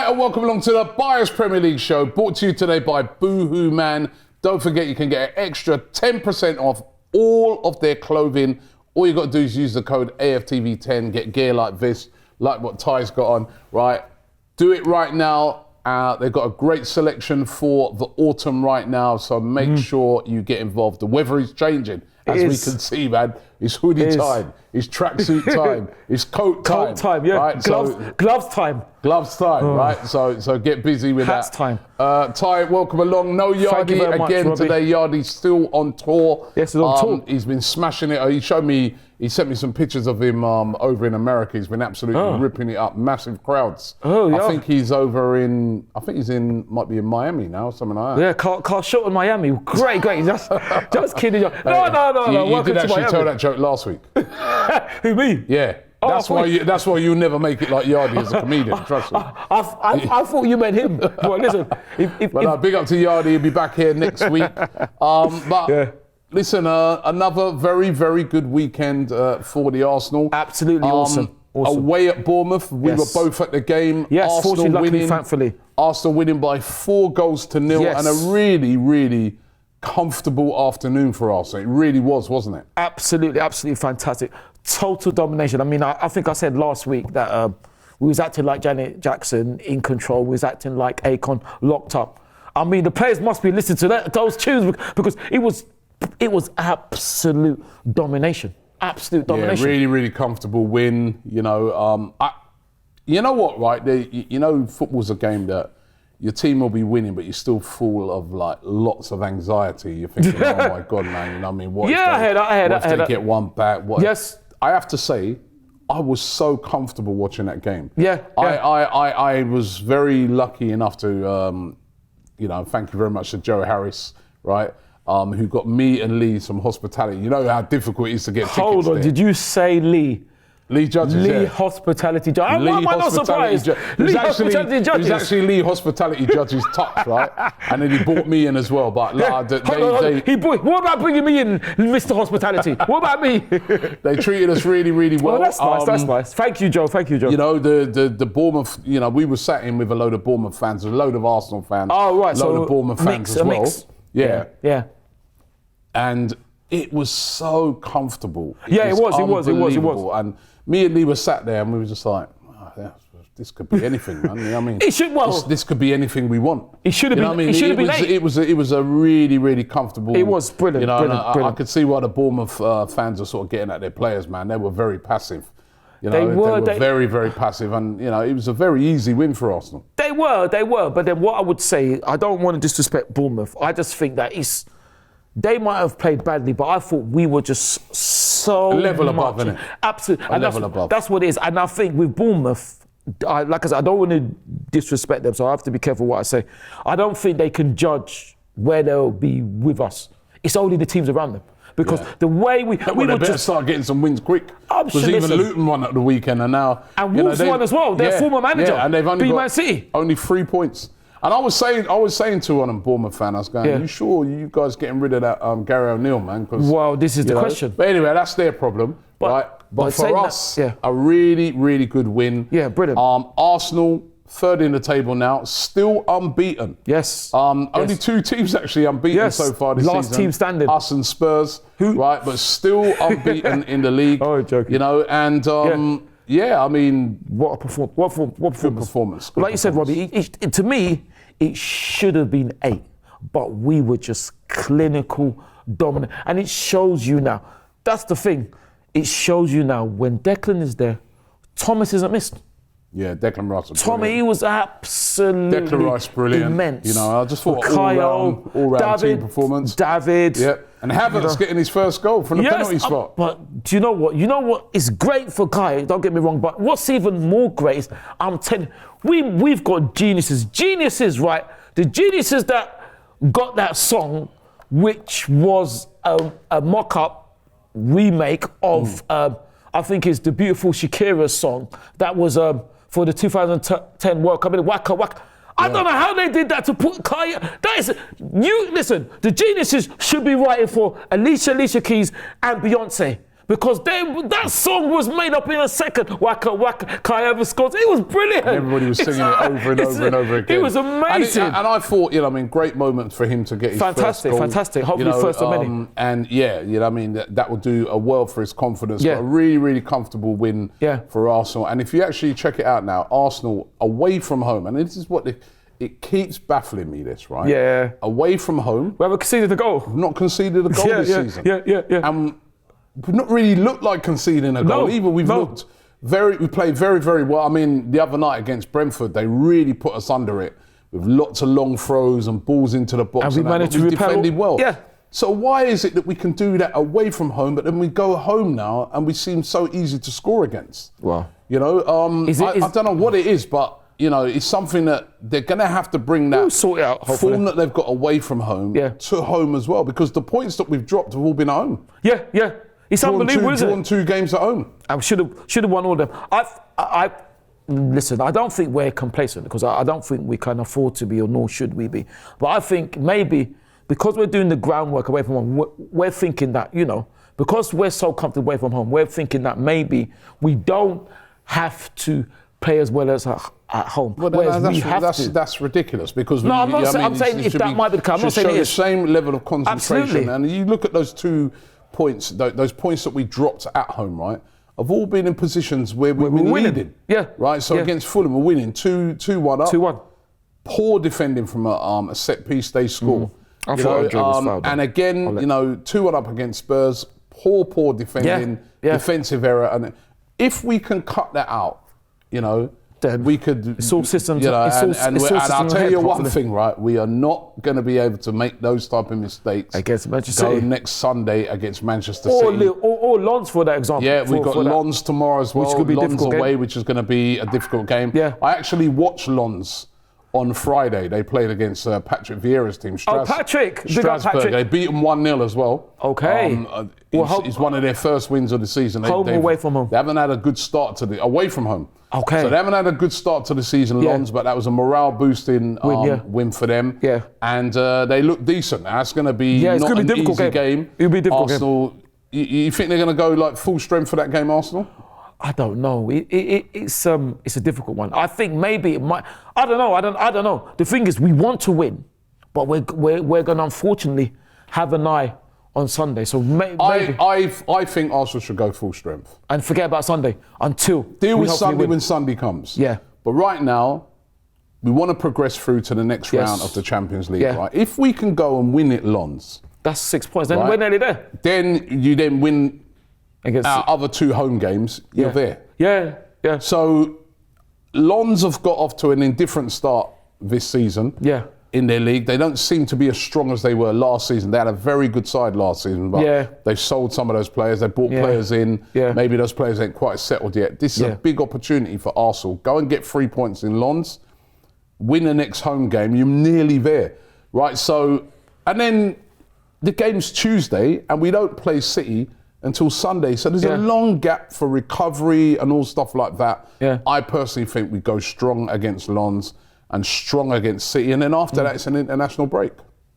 Hi, and welcome along to the Bias Premier League show, brought to you today by Boohoo Man. Don't forget you can get an extra 10% off all of their clothing. All you got to do is use the code AFTV10, get gear like this, like what Ty's got on, right? Do it right now. They've got a great selection for the autumn right now, so make sure you get involved. The weather is changing, as we can see, man. It's hoodie time, it's tracksuit time, it's coat time. Coat time, yeah. Right? Gloves time. Gloves time, right? So get busy with Hats that. time. Ty, welcome along. No Yardy again much, today. Yardy's still on tour. Yes, he's on tour. He's been smashing it. He sent me some pictures of him over in America. He's been absolutely ripping it up. Massive crowds. Oh, yeah. I think he's might be in Miami now, something like that. Yeah, Carl Schultz in Miami. Great. Just kidding. No. You did actually tell that joke last week. Who, me? Yeah. That's why you never make it like Yardy as a comedian, trust me. I thought you meant him. Well, listen. Big up to Yardy. He'll be back here next week. Listen, another very, very good weekend for the Arsenal. Absolutely awesome. Away at Bournemouth, we were both at the game. Yes, Arsenal fortunately, luckily, winning, thankfully. Arsenal winning by 4-0 and a really, really comfortable afternoon for Arsenal. It really was, wasn't it? Absolutely fantastic. Total domination. I mean, I think I said last week that we was acting like Janet Jackson in control. We was acting like Akon locked up. I mean, the players must be listening to those tunes because it was absolute domination. Absolute domination. Yeah, really, really comfortable win. You know, you know what, right? You know, football's a game that your team will be winning, but you're still full of like lots of anxiety. You're thinking, oh my God, man, you know what I mean? What if they get one back? Yes. I have to say, I was so comfortable watching that game. Yeah. I was very lucky enough to, thank you very much to Joe Harris, right? Who got me and Lee some hospitality. You know how difficult it is to get tickets. Hold on, did you say Lee? Lee Judges, Lee Hospitality Judges. Why am I not surprised? Lee Hospitality Judges. He's actually Lee Hospitality Judges touch, right? And then he brought me in as well. But what about bringing me in, Mr. Hospitality? What about me? They treated us really, really well. That's nice. That's nice. Thank you, Joe. You know, the Bournemouth. You know, we were sat in with a load of Bournemouth fans, a load of Arsenal fans. Oh right, a load of Bournemouth fans as well. Mix. Yeah. And it was so comfortable. It was. And me and Lee were sat there and we were just like, this could be anything, man. You know what I mean? This could be anything we want. It should have been. I mean? It should have been late. It was a really, really comfortable. It was brilliant. You know, brilliant. I could see why the Bournemouth fans are sort of getting at their players, man. They were very passive. You know, they were very, very passive, and you know, it was a very easy win for Arsenal. They were. But then what I would say, I don't want to disrespect Bournemouth. I just think that they might have played badly, but I thought we were just so a level above, isn't it? Absolutely. A level above. That's what it is. And I think with Bournemouth, like I said, I don't want to disrespect them, so I have to be careful what I say. I don't think they can judge where they'll be with us. It's only the teams around them. Because the way we would just start getting some wins quick. Because even Luton won at the weekend, and now Wolves won as well. Their former manager, and they've only got Man City. Only 3 points. And I was saying to one of them Bournemouth fan, I was going, you sure you guys getting rid of that Gary O'Neill, man? Well, this is the question. But anyway, that's their problem, right? But for us, a really, really good win. Yeah, brilliant. Arsenal, third in the table now, still unbeaten. Yes. Only 2 teams actually unbeaten so far this season. Last team standing. Us and Spurs, right? But still unbeaten in the league. Oh, joking. You know, and I mean, what performance? Like you said, Robbie, to me, it should have been 8, but we were just clinical, dominant, and it shows you now. That's the thing. It shows you now when Declan is there, Thomas isn't missed. Yeah, Declan Rice. Tommy, he was absolutely Declan Rice, brilliant. Immense. You know, I just thought all-round team performance. David. Yeah, and Havertz getting his first goal from the penalty spot. But do you know what? You know what? It's great for Kai. Don't get me wrong. But what's even more great is I'm telling you, we've got geniuses, right? The geniuses that got that song, which was a mock-up remake of I think it's the beautiful Shakira song that was for the 2010 World Cup. Waka Waka. I don't know how they did that to put Kaya. That is, listen, the geniuses should be writing for Alicia Keys and Beyonce. Because that song was made up in a second. Waka waka, Kai ever scores. It was brilliant. Everybody was singing it over and over and over again. It was amazing. And I thought, great moment for him to get his first goal. Fantastic. Hopefully first of many. And that will do a world for his confidence. Yeah. But a really, really comfortable win for Arsenal. And if you actually check it out now, Arsenal away from home, and this is what it keeps baffling me, this, right? Yeah. Away from home. We haven't conceded a goal. We've not conceded a goal this season. Yeah. And we've not really looked like conceding a goal either. We played very, very well. I mean, the other night against Brentford, they really put us under it with lots of long throws and balls into the box. And we managed to repel. Defended well. Yeah. So why is it that we can do that away from home, but then we go home now and we seem so easy to score against? Wow. I don't know what it is, but it's something that they're going to have to bring that sort it out, hopefully. form that they've got away from home to home as well, because the points that we've dropped have all been at home. Yeah. It's unbelievable, isn't it? Drawn 2 games at home. I should have won all of them. Listen, I don't think we're complacent, because I don't think we can afford to be, or nor should we be. But I think maybe because we're doing the groundwork away from home, we're thinking that, because we're so comfortable away from home, we're thinking that maybe we don't have to play as well as at home. Well, that's ridiculous, because I'm saying if that might be the case. I'm not saying it is. The same level of concentration. Absolutely. And you look at those 2 points, those points that we dropped at home, right, have all been in positions where we're winning. Yeah. Right. So against Fulham, we're winning 2-1 up. 2-1. Poor defending from a set piece. They score. I thought Andrew was fouled. And again, 2-1 up against Spurs. Poor defending. Defensive error. And if we can cut that out, then we could. It's all systems. And I'll tell you one thing, right? We are not going to be able to make those type of mistakes against Manchester City next Sunday against Manchester City. Or Lens, for that example. Yeah, we've got Lens tomorrow as well. Which could be Lens away, game. which is going to be a difficult game. Yeah. I actually watched Lens on Friday. They played against Patrick Vieira's team. Patrick! Strasbourg. They beat them 1-0 as well. Okay. It's one of their first wins of the season. Away from home. They haven't had a good start away from home. Okay. So they haven't had a good start to the season, Lens, but that was a morale-boosting win for them. Yeah. And they look decent. That's going to be it's not gonna an be a difficult easy game. game. It'll be a difficult Arsenal, game. You think they're going to go like full strength for that game, Arsenal? I don't know. It's a difficult one. I think maybe it might. I don't know. I don't know. The thing is, we want to win, but we're going to unfortunately have an eye on Sunday. So maybe I think Arsenal should go full strength and forget about Sunday until deal with Sunday when Sunday comes. Yeah. But right now, we want to progress through to the next round of the Champions League. Yeah. Right? If we can go and win it, Lens. That's 6 points. Then we're nearly there. Then you win. Against our other 2 home games, you're there. Yeah. So, Lens have got off to an indifferent start this season in their league. They don't seem to be as strong as they were last season. They had a very good side last season, but they've sold some of those players. They brought players in. Yeah. Maybe those players ain't quite settled yet. This is a big opportunity for Arsenal. Go and get 3 points in Lens, win the next home game. You're nearly there, right? So, and then the game's Tuesday, and we don't play City until Sunday. So there's a long gap for recovery and all stuff like that. Yeah. I personally think we go strong against Lens and strong against City. And then after that, it's an international break.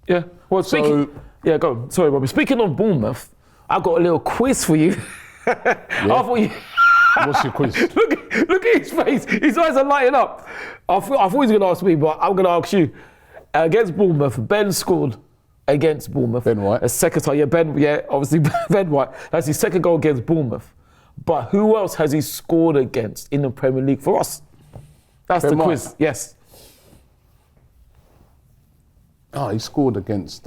Yeah. Well, go. Sorry, Robbie. Speaking of Bournemouth, I've got a little quiz for you. What's your quiz? Look at his face. His eyes are lighting up. I thought he was going to ask me, but I'm going to ask you. Against Bournemouth, Ben scored against Bournemouth. Ben White. A second time, obviously Ben White. That's his second goal against Bournemouth. But who else has he scored against in the Premier League for us? That's Ben the quiz. White. Yes. He scored against.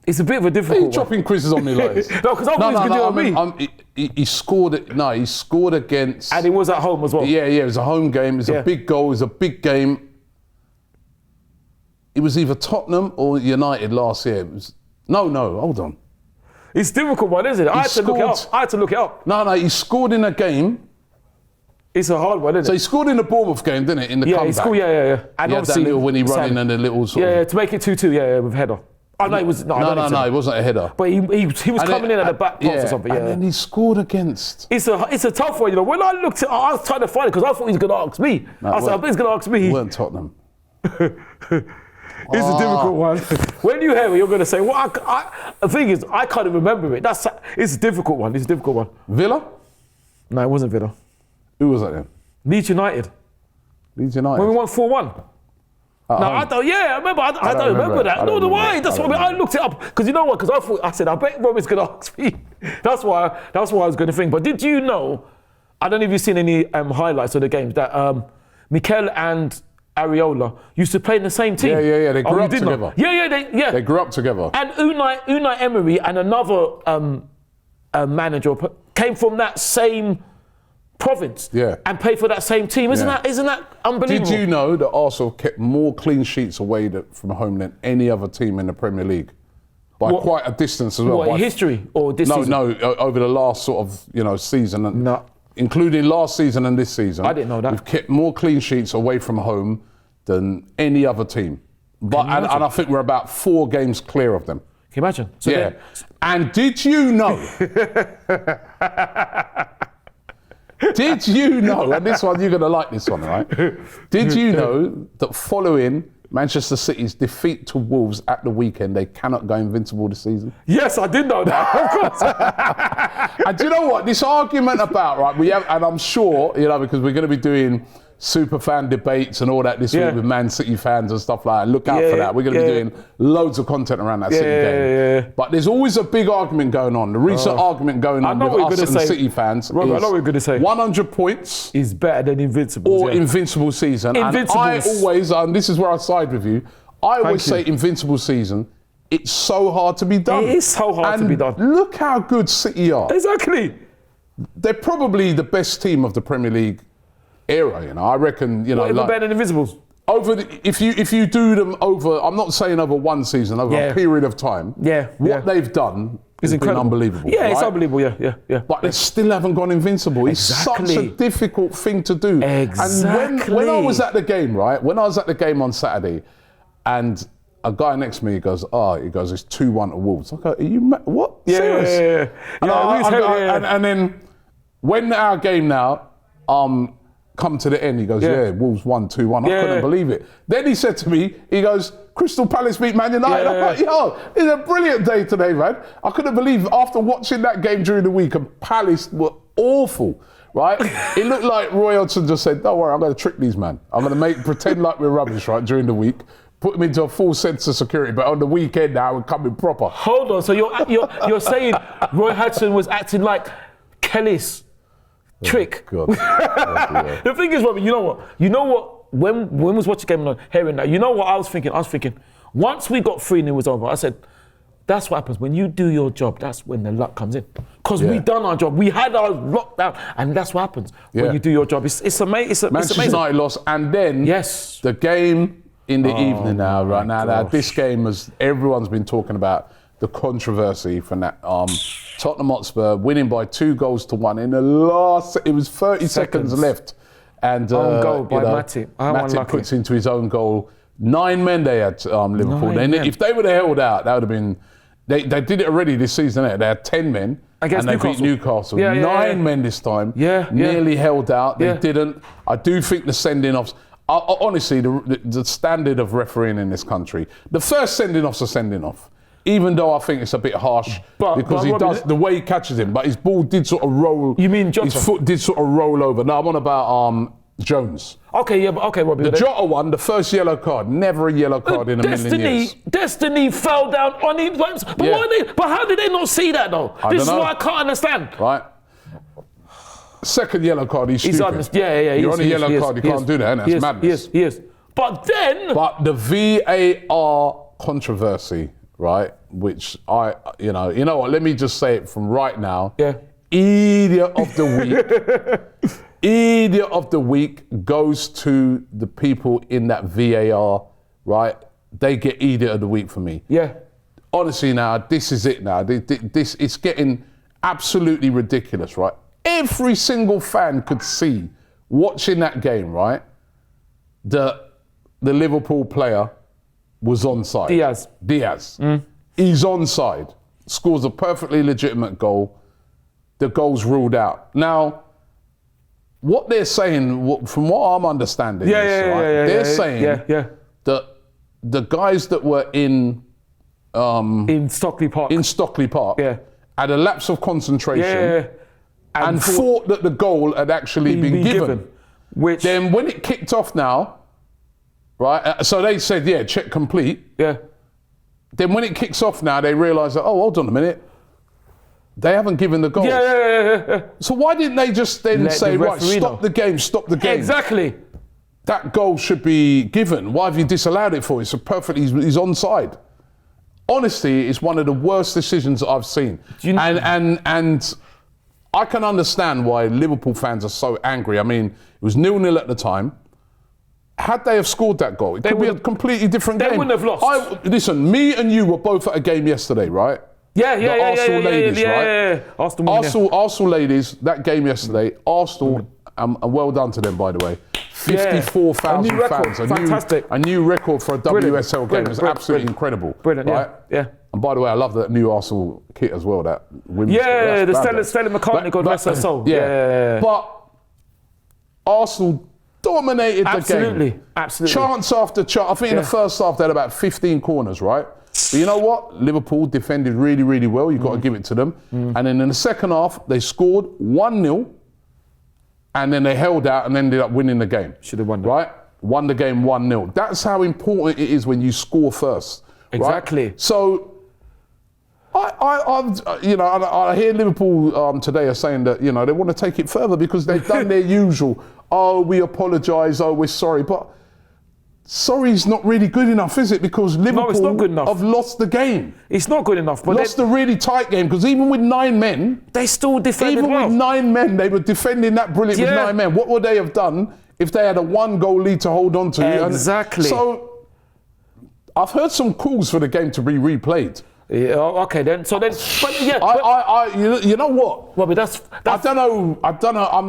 It's a bit of a difficult one. He's dropping quizzes on me like this. No, because I thought he was going to do it on me. He scored it. No, he scored against. And it was at home as well. Yeah, it was a home game. It was a big goal. It was a big game. It was either Tottenham or United last year. It was no, hold on. It's a difficult one, isn't it? I had to look it up. No, he scored in a game. It's a hard one, isn't it? So he scored in the Bournemouth game, didn't it? In the comeback. He scored, yeah. And he had that little when he ran in and the little sort of... to make it 2-2, with header. Oh, no, it was... No, it wasn't a header. But he was coming in at the back post or something, And then he scored against... It's a tough one, When I looked at I was trying to find it because I thought he was going to ask me. I said, I bet he's going to ask me. It weren't Tottenham. It's a difficult one. When you hear it, you're going to say, well, the thing is, I can't even remember it. It's a difficult one. It's a difficult one. Villa? No, it wasn't Villa. Who was that then? Leeds United. Leeds United? When we won 4-1. No, I remember. I don't remember that. No, why? That's why I looked it up. Because you know what? Because I said, I bet Robert's going to ask me. That's why I was going to think. But did you know, I don't know if you've seen any highlights of the games, that Mikel and Areola used to play in the same team. Yeah. They grew up together. Know? Yeah. They grew up together. And Unai Emery and another manager came from that same province. Yeah. And played for that same team. Isn't that unbelievable? Did you know that Arsenal kept more clean sheets away from home than any other team in the Premier League? By quite a distance as well. What, history or this season? No, over the last sort of season. No. Including last season and this season. I didn't know that. We've kept more clean sheets away from home than any other team. But and I think we're about 4 games clear of them. Can you imagine? So yeah. And did you know? Did you know? And this one, you're going to like this one, right? Did you know that following Manchester City's defeat to Wolves at the weekend, they cannot go invincible this season? Yes, I did know that, of course. And do you know what? This argument about, right, we have, and I'm sure, because we're going to be doing super fan debates and all that this week with Man City fans and stuff like that. Look out for that. We're going to be doing loads of content around that City game. But there's always a big argument going on. The recent argument going on with us and City fans Robert, I know what you're going to say. 100 points is better than Invincible. Or Invincible season. And I always, and this is where I side with you, I always say Invincible season. It's so hard to be done. It is so hard to be done. Look how good City are. Exactly. They're probably the best team of the Premier League era, I reckon, even better than Invincibles. If you do them over, I'm not saying over one season, over a period of time. What they've done is been unbelievable. Yeah, it's unbelievable. Yeah. But they still haven't gone invincible. It's such a difficult thing to do. Exactly. And when I was at the game, right? When I was at the game on Saturday, and a guy next to me goes, it's 2-1 to Wolves. I go, are you what? Serious? Yeah. And then when our game now, come to the end, he goes, Wolves won 2-1. I couldn't believe it. Then he said to me, he goes, Crystal Palace beat Man United. I'm like, it's a brilliant day today, man. I couldn't believe after watching that game during the week, and Palace were awful, right? It looked like Roy Hodgson just said, don't worry, I'm going to trick these, man. I'm going to pretend like we're rubbish, right, during the week. Put them into a full sense of security, but on the weekend now, we're coming proper. Hold on, so you're saying Roy Hodgson was acting like Kelly's trick. God. The thing is, Robbie, you know what? When we was watching the game and hearing that, you know what I was thinking? Once we got 3-0, it was over. I said, that's what happens. When you do your job, that's when the luck comes in. Because we done our job. We had our lockdown, and that's what happens when you do your job. It's amazing. Manchester United lost, and then the game in the evening now, right now. This game, everyone's been talking about the controversy from that Tottenham Hotspur winning by 2-1 in the last. It was 30 seconds left, and own goal by Matip. Matip puts into his own goal. 9 men they had Liverpool. Then if they would have held out, that would have been. They did it already this season. They had 10 men. Against and they beat Newcastle. 9 men this time. Nearly held out. They didn't. I do think the sending offs. Honestly, the standard of refereeing in this country, the first sending off's a sending off. Even though I think it's a bit harsh because he does the way he catches him, but his ball did sort of roll. You mean Jota? His foot did sort of roll over. No, I'm on about Jones. Okay, Robbie. The Jota one, the first yellow card, never a yellow card in a million years. Destiny fell down on him. But how did they not see that though? This is what I can't understand. Right. Second yellow card, he's stupid. You're on a yellow card, you can't do that, innit? That's madness. He is. But the VAR controversy, right? Which you know what? Let me just say it from right now. Idiot of the week. Idiot of the week goes to the people in that VAR, right? They get idiot of the week for me. Honestly, now this is it. Now this it's getting absolutely ridiculous, right? Every single fan could see watching that game, right? The Liverpool player was onside. Diaz. He's onside. Scores a perfectly legitimate goal. The goal's ruled out. Now, what they're saying, from what I'm understanding, they're saying that the guys that were in Stockley Park. Yeah. Had a lapse of concentration. Yeah. And thought that the goal had actually been given. Which then when it kicked off now, right? So they said, yeah, check complete. Yeah. Then when it kicks off now, they realise that, oh, hold on a minute. They haven't given the goal. Yeah. So why didn't they just then say, right, stop the game. Exactly. That goal should be given. Why have you disallowed it for? It's a perfect, he's onside. Honestly, it's one of the worst decisions that I've seen. And I can understand why Liverpool fans are so angry. I mean, it was 0-0 at the time. Had they have scored that goal, it could be a completely different game. They wouldn't have lost. Listen, me and you were both at a game yesterday, right? Arsenal ladies, right? Arsenal ladies, that game yesterday, Arsenal, and well done to them, by the way. 54,000 fans. Fantastic. A new record for a WSL game. It was absolutely incredible. Brilliant, right? Yeah. And by the way, I love that new Arsenal kit as well, that women's kit. Yeah, the Stella McCartney, God bless her soul. Yeah. But Arsenal dominated the game. Absolutely. Chance after chance. I think in the first half they had about 15 corners, right? But you know what? Liverpool defended really, really well. You've got to give it to them. And then in the second half, they scored 1-0 and then they held out and ended up winning the game. Should have won that. Right? Won the game 1-0. That's how important it is when you score first. Exactly. Right? So I hear Liverpool today are saying that, they want to take it further because they've done their usual. Oh, we apologise. Oh, we're sorry. But sorry's not really good enough, is it? Because Liverpool it's not good enough. Have lost the game. It's not good enough. But lost a really tight game because even with 9 men, they still defended Even with 9 men, they were defending that brilliant with 9 men. What would they have done if they had a 1-goal lead to hold on to? Exactly. So I've heard some calls for the game to be replayed. Yeah, okay then. But you know what? Robbie, that's I don't know.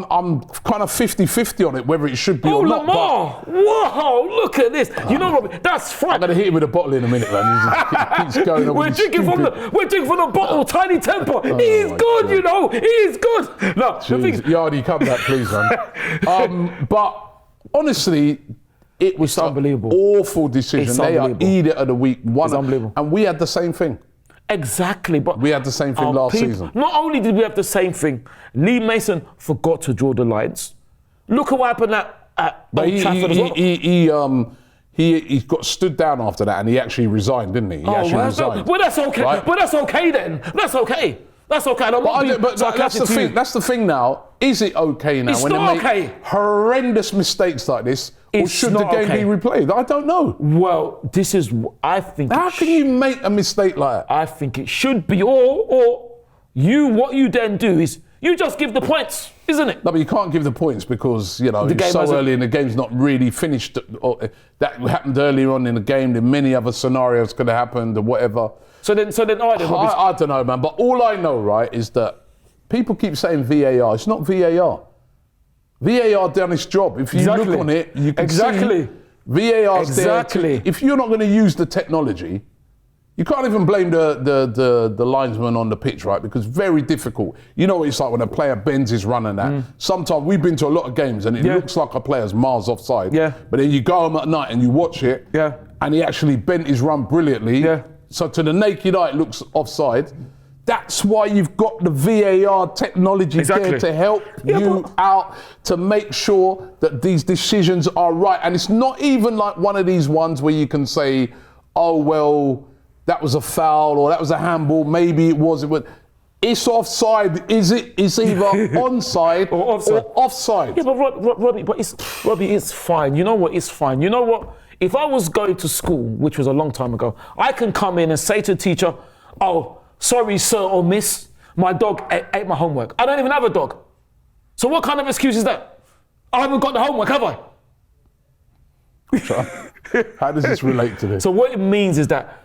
I'm kind of 50-50 on it whether it should be or not. Lamar! Whoa! Look at this. You know, Robbie, that's fine. I'm gonna hit him with a bottle in a minute, man. He keeps going on. We're drinking from the bottle. Tiny Temper. He's good, you know. He's good. No, Yardy, come back, please, man. But honestly, it was unbelievable. Awful decision. They are idiot of the week. It's unbelievable. And we had the same thing. Exactly, but we had the same thing last season. Not only did we have the same thing, Lee Mason forgot to draw the lines. Look at what happened at Old Trafford as well. He got stood down after that and he actually resigned, didn't he? He actually resigned. Well, that's okay. Right? But that's okay then. That's okay. That's okay. That's the thing now. Is it okay now when they make horrendous mistakes like this? Or should the game be replayed? I don't know. Well, this is, I think. How can you make a mistake like that? I think it should be, or what you then do is you just give the points, isn't it? No, but you can't give the points because, it's so early and the game's not really finished. That happened earlier on in the game. There many other scenarios could have happened or whatever. So then, I don't know, man. But all I know, right, is that people keep saying VAR. It's not VAR. VAR done its job. If you look on it, you can see VAR's there. If you're not going to use the technology, you can't even blame the linesman on the pitch, right? Because it's very difficult. You know what it's like when a player bends his run and that. Sometimes we've been to a lot of games and it looks like a player's miles offside. Yeah. But then you go home at night and you watch it. Yeah. And he actually bent his run brilliantly. Yeah. So to the naked eye, it looks offside. That's why you've got the VAR technology there to help you out to make sure that these decisions are right. And it's not even like one of these ones where you can say, oh, well, that was a foul or that was a handball. Maybe it was. It's offside. It's either onside or offside. Yeah, but Robbie, it's fine. You know what? It's fine. You know what? If I was going to school, which was a long time ago, I can come in and say to the teacher, oh, sorry, sir or miss, my dog ate my homework. I don't even have a dog. So what kind of excuse is that? I haven't got the homework, have I? How does this relate to this? So what it means is that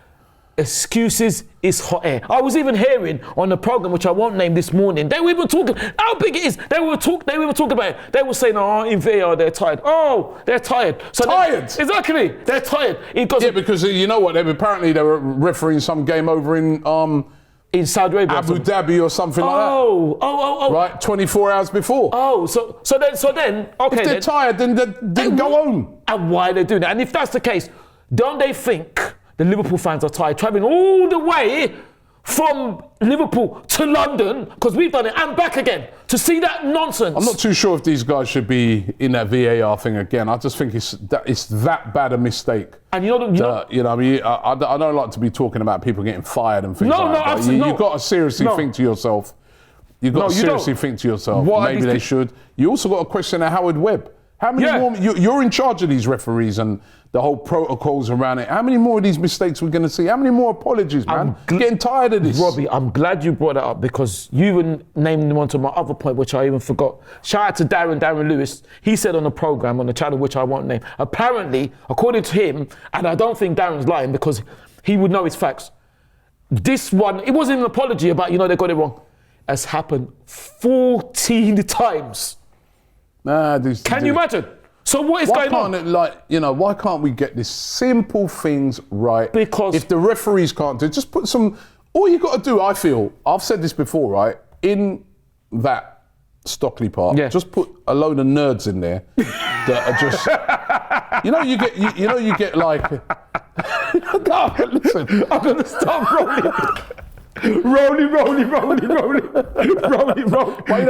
excuses is hot air. I was even hearing on the program, which I won't name this morning, they were even talking how big it is. They were talking about it. They were saying, oh, in VAR, they're tired. Oh, they're tired. So tired? Exactly. They're tired. Because you know what? Apparently they were refereeing some game over in Saudi Arabia, Abu Dhabi or something like that. Oh. Right, 24 hours before. Oh, so then, okay. If they're tired, then go home. And why are they doing that? And if that's the case, don't they think the Liverpool fans are tired travelling all the way from Liverpool to London, because we've done it, and back again, to see that nonsense? I'm not too sure if these guys should be in that VAR thing again. I just think it's that bad a mistake. And you know, I mean, I don't like to be talking about people getting fired and things like that. Absolutely, You've got to seriously think to yourself. You've got to seriously think to yourself. Maybe they should. You also got to question Howard Webb. How many more? You're in charge of these referees and the whole protocols around it. How many more of these mistakes we're going to see? How many more apologies, man? Getting tired of this. Robbie, I'm glad you brought that up, because you even named one to my other point, which I even forgot. Shout out to Darren Lewis. He said on a program on the channel, which I won't name, apparently, according to him, and I don't think Darren's lying because he would know his facts, this one, it wasn't an apology about, they got it wrong, has happened 14 times. Can you imagine? So what is going on? Why can't we get these simple things right? Because if the referees can't do it, just put some. All you got to do, I feel, I've said this before, right? In that Stockley Park, just put a load of nerds in there that are just. You get like. Listen, I'm gonna stop rolling. Rolling. Why you not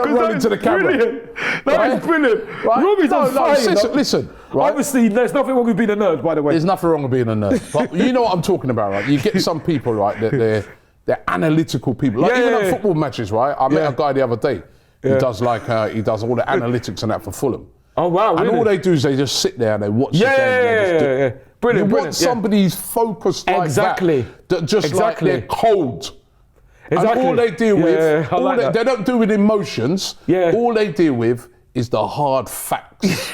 rolling to the camera? Brilliant. That is brilliant. Right? Robbie's on fire. Listen. Right? Obviously, there's nothing wrong with being a nerd, by the way. There's nothing wrong with being a nerd. But you know what I'm talking about, right? You get some people, right, that they're analytical people. Like even at football matches, right? I met a guy the other day. He does he does all the analytics and that for Fulham. Oh wow! And really? all they do is they just sit there and they watch the game. Yeah. Brilliant. You want somebody who's focused like that just like they're cold. Exactly. And all they deal with, they don't deal with emotions. Yeah. All they deal with is the hard facts.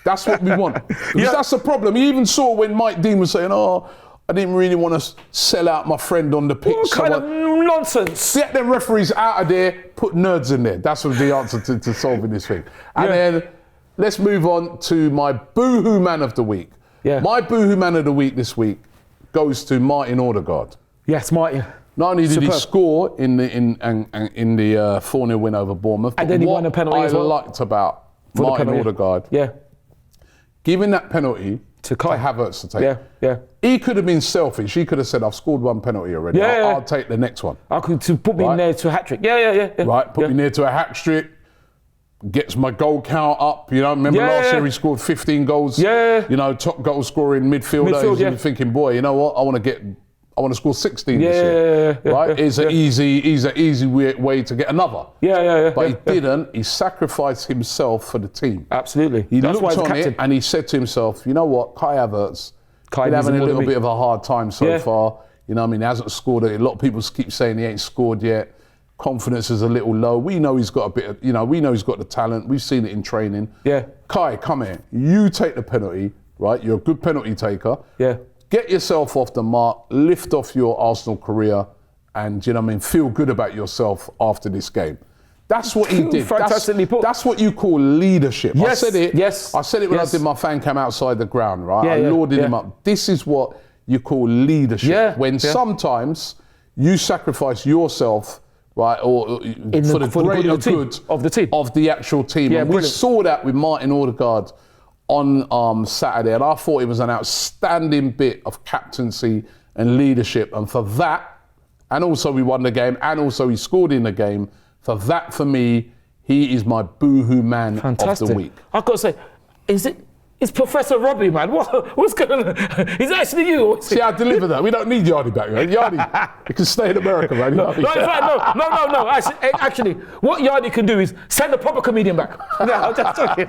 That's what we want. Because that's the problem. You even saw when Mike Dean was saying, I didn't really want to sell out my friend on the pitch. What kind of nonsense? Get them referees out of there, put nerds in there. That's what the answer to solving this thing. And then let's move on to my boohoo man of the week. Yeah. My boohoo man of the week this week goes to Martin Odegaard. Yes, Martin. Not only did he score in the 4-0 win over Bournemouth, and then he won a penalty as well. What I liked about Martin Odegaard, giving that penalty to Havertz to take. Yeah. He could have been selfish. He could have said, "I've scored one penalty already. I'll take the next one." To put me near to a hat trick. Yeah. Right, put me near to a hat trick. Gets my goal count up. Remember last year he scored 15 goals. Top goal scorer in midfielder. He's thinking, boy, you know what? I want to score 16 this year. Right? It's an easy way to get another. But he didn't. He sacrificed himself for the team. Absolutely. He looked on it and he said to himself, you know what, Kai Havertz, he's having a little bit of a hard time so far. He hasn't scored it. A lot of people keep saying he ain't scored yet. Confidence is a little low. We know he's got a bit of, we know he's got the talent. We've seen it in training. Kai, come here. You take the penalty, right? You're a good penalty taker. Get yourself off the mark, lift off your Arsenal career, and feel good about yourself after this game. That's what he did. Fantastically put. That's what you call leadership. Yes, I said it. Yes. I said it when I did my fan cam outside the ground, right? I lauded him up. This is what you call leadership. When sometimes you sacrifice yourself, right, or for the greater good of the team, of the actual team. And we saw that with Martin Odegaard on Saturday, and I thought it was an outstanding bit of captaincy and leadership. And for that, and also we won the game, and also he scored in the game. For that, for me, he is my boohoo man of the week. I've got to say, it's Professor Robbie, man. What's going on? Is it actually you? See, I deliver that. We don't need Yardy back, man. Yardy, he can stay in America, man. No. Actually, what Yardy can do is send a proper comedian back. No, I'm just joking.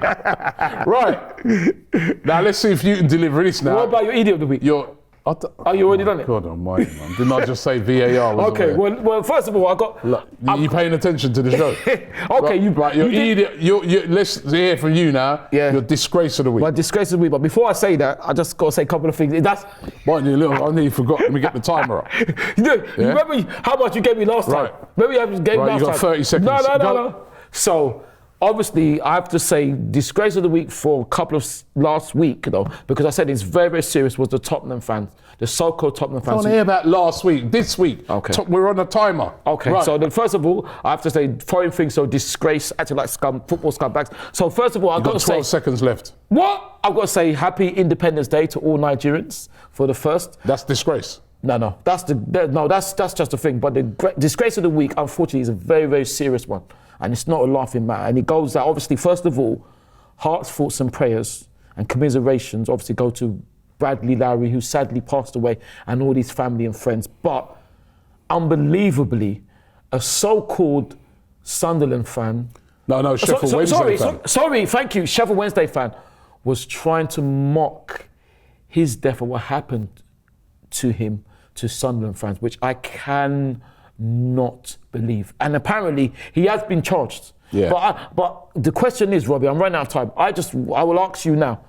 Right. Now, let's see if you can deliver this now. What about your idiot of the week? You already done it? God almighty, man. Didn't I just say VAR? Okay, well, first of all, I got... Look, you paying attention to the show? Okay, let's hear from you now. Your disgrace of the week. My disgrace of the week. But before I say that, I just got to say a couple of things. I nearly forgot. Let me get the timer up. You remember how much you gave me last time? Right. Remember you gave me last time? You got 30 seconds. No. So, obviously, I have to say, disgrace of the week for a couple of last week, though, because I said it's very, very serious, was the Tottenham fans, the so-called Tottenham fans. I want to hear about last week, this week. Okay. We're on a timer. Okay, right. so then first of all, I have to say, foreign things, so disgrace, acting like football scumbags. So first of all, I've got to say... 12 seconds left. What? I've got to say happy Independence Day to all Nigerians for the first. That's disgrace. No, that's just a thing. But the disgrace of the week, unfortunately, is a very, very serious one. And it's not a laughing matter. And it goes out, obviously, first of all, hearts, thoughts and prayers and commiserations obviously go to Bradley Lowry, who sadly passed away, and all his family and friends. But unbelievably, a so-called Sunderland fan... No, Sheffield Wednesday fan. Sorry, thank you. Sheffield Wednesday fan was trying to mock his death or what happened to him, to Sunderland fans, which I cannot believe. And apparently he has been charged. Yeah. But the question is, Robbie, I'm running out of time. I will ask you now,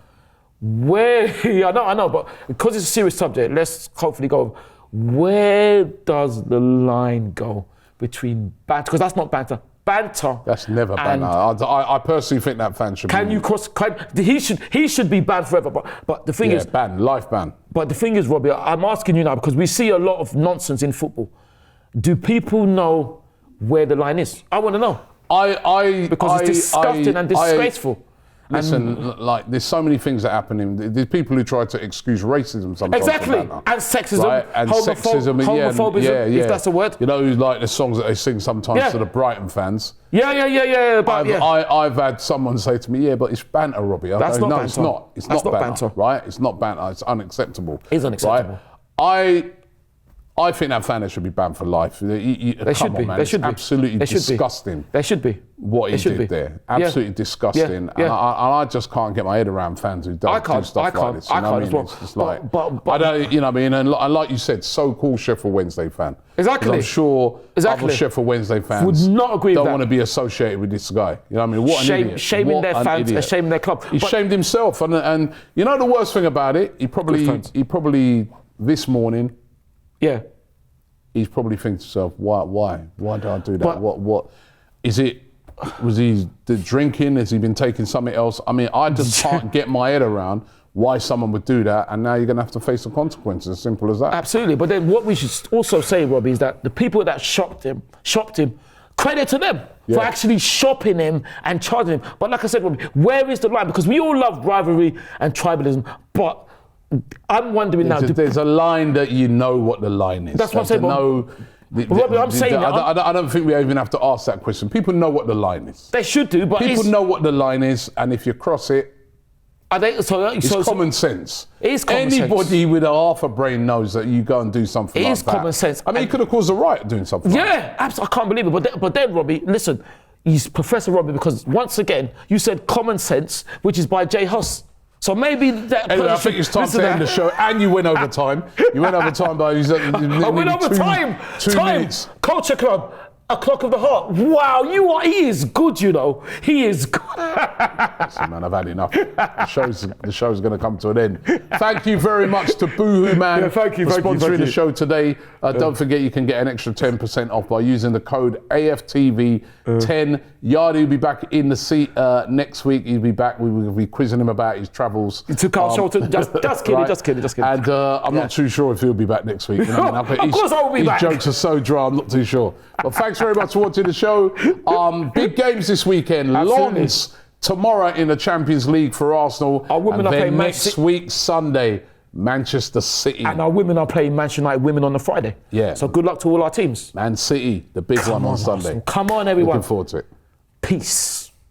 where, I know, but because it's a serious subject, let's hopefully go, where does the line go between banter, because that's not banter, That's never banter. I personally think that fan should he should be banned forever, but the thing is... life ban. But the thing is, Robbie, I'm asking you now, because we see a lot of nonsense in football. Do people know where the line is? I want to know. Because it's disgusting and disgraceful. Listen, like, there's so many things that happen. There's people who try to excuse racism sometimes. Exactly, and sexism, right? And homophobism, if that's a word. You know, like the songs that they sing sometimes to the Brighton fans. I've had someone say to me, but it's banter, Robbie. That's not banter. It's not. It's not banter, right? It's not banter. It's unacceptable. It's unacceptable. Right? I think that fan should be banned for life. They should be. Man. It's absolutely disgusting. They should be. What he did there. Absolutely disgusting. And I just can't get my head around fans who don't do stuff like this. I can't as well. It's just like, I don't, you know what I mean? And like you said, so-called Sheffield Wednesday fan. Exactly. I'm sure other Sheffield Wednesday fans would not agree with that. Don't want to be associated with this guy. You know what I mean? What an idiot. Shaming their fans and shaming their club. He shamed himself. And you know the worst thing about it? He probably this morning... Yeah. He's probably thinking to himself, why did I do that? What is it? Was he drinking? Has he been taking something else? I mean, I just can't get my head around why someone would do that, and now you're going to have to face the consequences. As simple as that. Absolutely. But then what we should also say, Robbie, is that the people that shopped him, credit to them for actually shopping him and charging him. But like I said, Robbie, where is the line? Because we all love rivalry and tribalism, but I'm wondering now. There's a line that you know what the line is. That's what I'm saying. Robbie, I'm saying that. I don't think we even have to ask that question. People know what the line is. They should do, but people know what the line is, and if you cross it, it's common sense. It is common sense. Anybody with a half a brain knows that you go and do something like that. It is common sense. I mean, he could have caused a riot doing something. Yeah, absolutely. I can't believe it. But then, Robbie, listen, he's Professor Robbie, because once again, you said common sense, which is by Jay Huss. So maybe that. Anyway, I think it's time to end the show. And you went over time. You went over time by. I went over time. 2 minutes. Culture Club. A clock of the heart. Wow, he is good, you know. He is good. Listen, man, I've had enough. The show's going to come to an end. Thank you very much to Boohoo Man for sponsoring the show today. Don't forget you can get an extra 10% off by using the code AFTV10. Yardi will be back in the seat next week. He'll be back. We will be quizzing him about his travels. To Carl Shelton. Just kidding. And I'm not too sure if he'll be back next week. You know, of course I will be back. His jokes are so dry, I'm not too sure. But thanks very much for watching the show. Big games this weekend. Lons tomorrow in the Champions League for Arsenal. Our women and are then playing next week, Sunday, Manchester City. And our women are playing Manchester United women on the Friday. Yeah. So good luck to all our teams. Man City, the big one on Sunday. Arsenal. Come on, everyone. Looking forward to it. Peace.